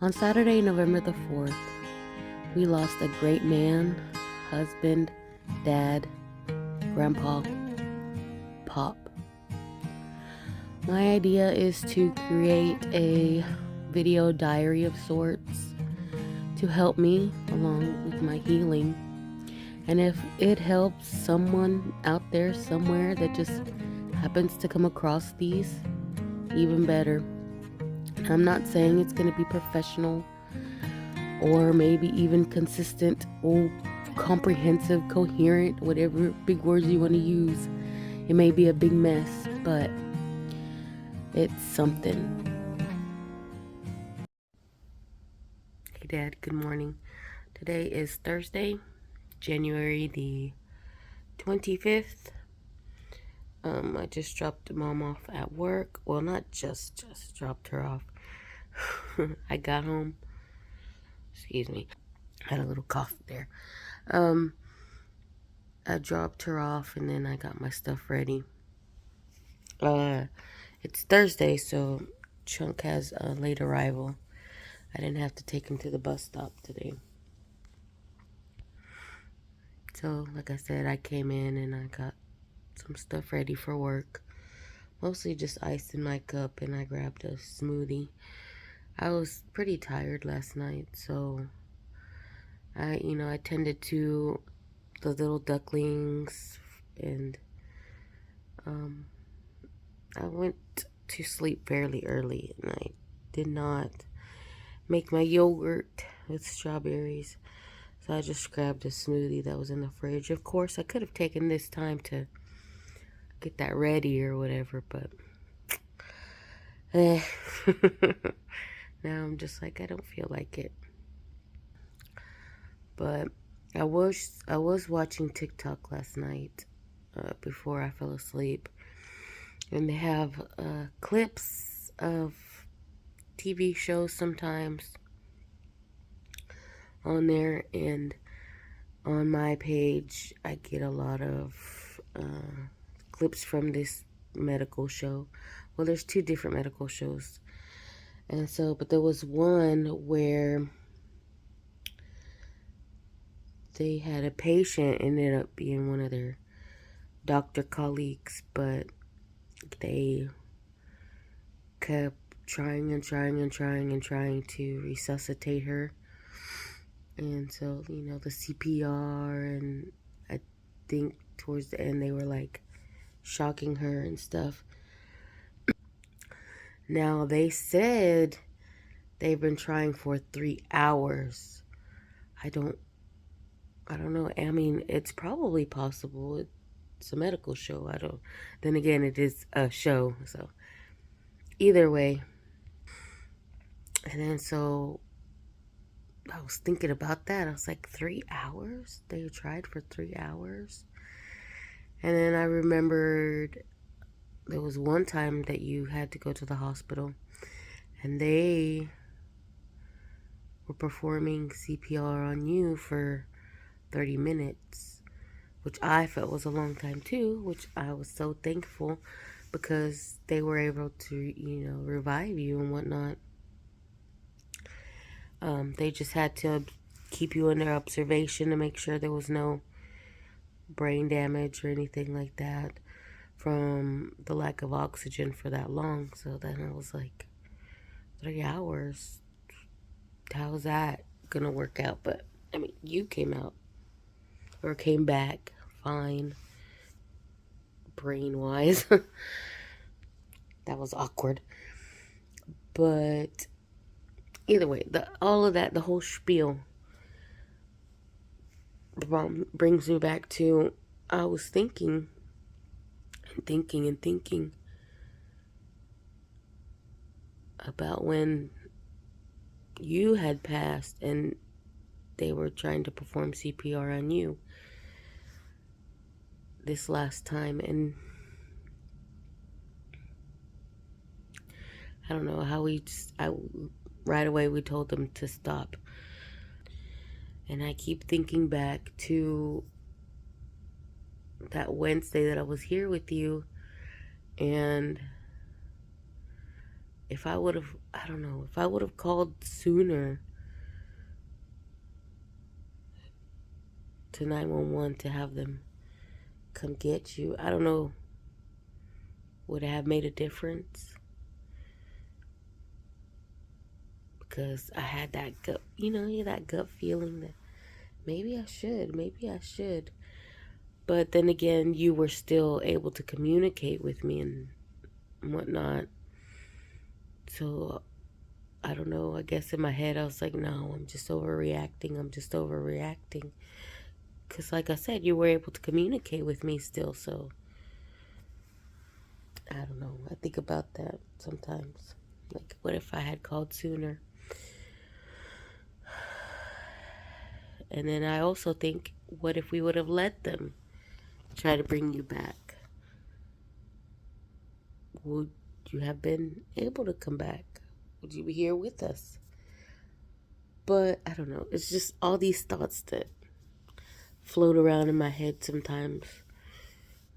On Saturday, November the 4th, we lost a great man, husband, dad, grandpa, pop. My idea is to create a video diary of sorts to help me along with my healing. And if it helps someone out there somewhere that just happens to come across these, even better. I'm not saying it's going to be professional or maybe even consistent or comprehensive, coherent, whatever big words you want to use. It may be a big mess, but it's something. Hey Dad, good morning. Today is Thursday, January the 25th. I just dropped Mom off at work. Well, not just dropped her off. I got home. Excuse me. Had a little cough there. I dropped her off and then I got my stuff ready. It's Thursday, so Chunk has a late arrival. I didn't have to take him to the bus stop today. So, like I said, I came in and I got some stuff ready for work. Mostly just ice in my cup, and I grabbed a smoothie. I was pretty tired last night, so I tended to the little ducklings, and I went to sleep fairly early, and I did not make my yogurt with strawberries. So I just grabbed a smoothie that was in the fridge. Of course, I could have taken this time to get that ready or whatever, but now I'm just like, I don't feel like it. But I was watching TikTok last night before I fell asleep, and they have clips of TV shows sometimes on there, and on my page I get a lot of clips from this medical show. Well, there's two different medical shows, and so but there was one where they had a patient ended up being one of their doctor colleagues, but they kept trying and trying and trying and trying to resuscitate her. And so, the CPR, and I think towards the end they were like shocking her and stuff. Now, they said they've been trying for 3 hours. I don't know. I mean, it's probably possible. It's a medical show. Then again, it is a show, so either way. And then so I was thinking about that. I was like, 3 hours? They tried for 3 hours? And then I remembered there was one time that you had to go to the hospital and they were performing CPR on you for 30 minutes, which I felt was a long time too, which I was so thankful because they were able to, revive you and whatnot. They just had to keep you under observation to make sure there was no brain damage or anything like that from the lack of oxygen for that long. So then I was like, 3 hours? How's that gonna work out? But I mean, you came back fine, brain wise. That was awkward. But either way, all of that, the whole spiel brings me back to I was thinking and thinking and thinking about when you had passed and they were trying to perform CPR on you this last time, and I don't know how right away we told them to stop. And I keep thinking back to that Wednesday that I was here with you, and if I would have, I don't know, if I would have called sooner to 911 to have them come get you, I don't know, would it have made a difference? Because I had that gut, that gut feeling that maybe I should. But then again, you were still able to communicate with me and whatnot. So I don't know. I guess in my head, I was like, no, I'm just overreacting. Because, like I said, you were able to communicate with me still. So I don't know. I think about that sometimes. Like, what if I had called sooner? And then I also think, what if we would have let them try to bring you back? Would you have been able to come back? Would you be here with us? But I don't know. It's just all these thoughts that float around in my head sometimes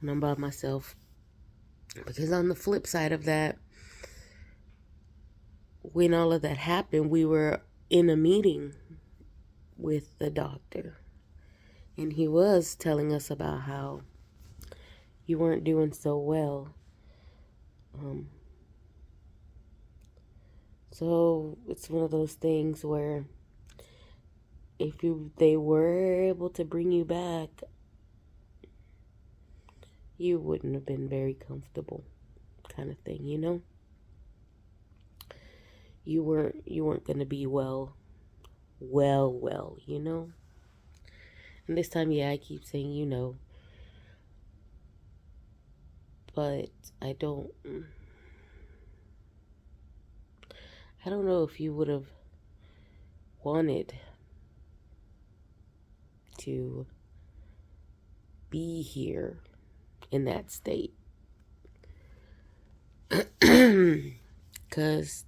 when I'm by myself. Because on the flip side of that, when all of that happened, we were in a meeting with the doctor. And he was telling us about how you weren't doing so well. So it's one of those things where if they were able to bring you back, you wouldn't have been very comfortable, kind of thing, You weren't gonna be well, And this time, yeah, I keep saying, but I don't know if you would have wanted to be here in that state. Because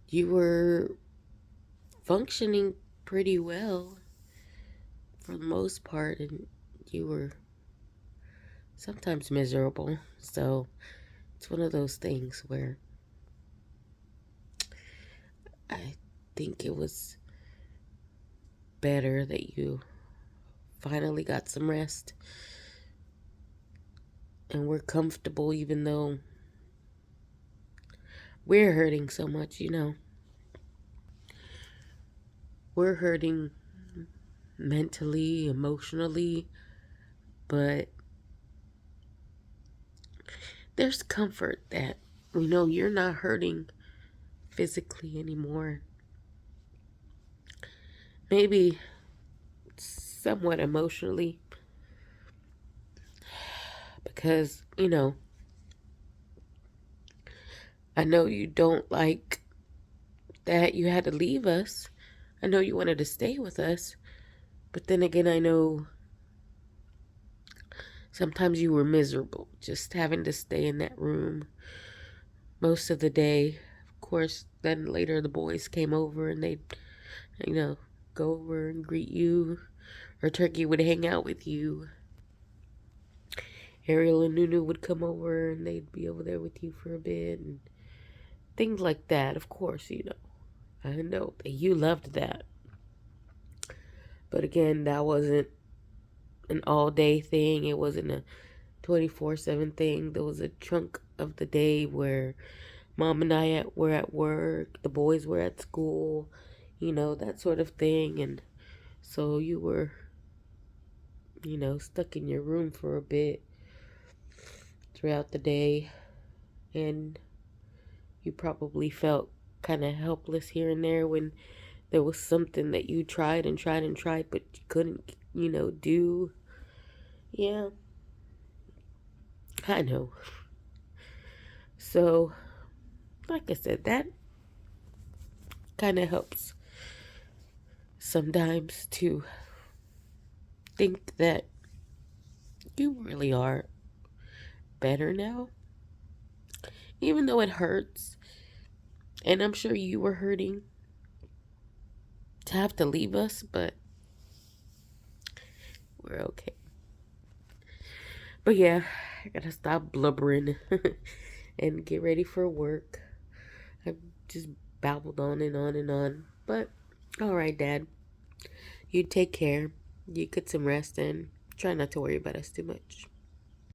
you were functioning pretty well for the most part, and you were sometimes miserable. So it's one of those things where I think it was better that you finally got some rest and we're comfortable, even though we're hurting so much, We're hurting mentally, emotionally, but there's comfort that we know you're not hurting physically anymore. Maybe somewhat emotionally, because, I know you don't like that you had to leave us. I know you wanted to stay with us, but then again, I know sometimes you were miserable just having to stay in that room most of the day. Of course, then later the boys came over and they'd, go over and greet you, or Turkey would hang out with you. Ariel and Nunu would come over and they'd be over there with you for a bit and things like that. Of course, I know that you loved that. But again, that wasn't an all-day thing. It wasn't a 24/7 thing. There was a chunk of the day where Mom and I were at work, the boys were at school, that sort of thing. And so you were, stuck in your room for a bit throughout the day. And you probably felt kind of helpless here and there when there was something that you tried and tried and tried, but you couldn't, do. Yeah, I know. So, like I said, that kind of helps sometimes to think that you really are better now. Even though it hurts, and I'm sure you were hurting to have to leave us, but we're okay. But yeah, I gotta stop blubbering and get ready for work. I just babbled on and on and on. But, all right, Dad. You take care. You get some rest and try not to worry about us too much.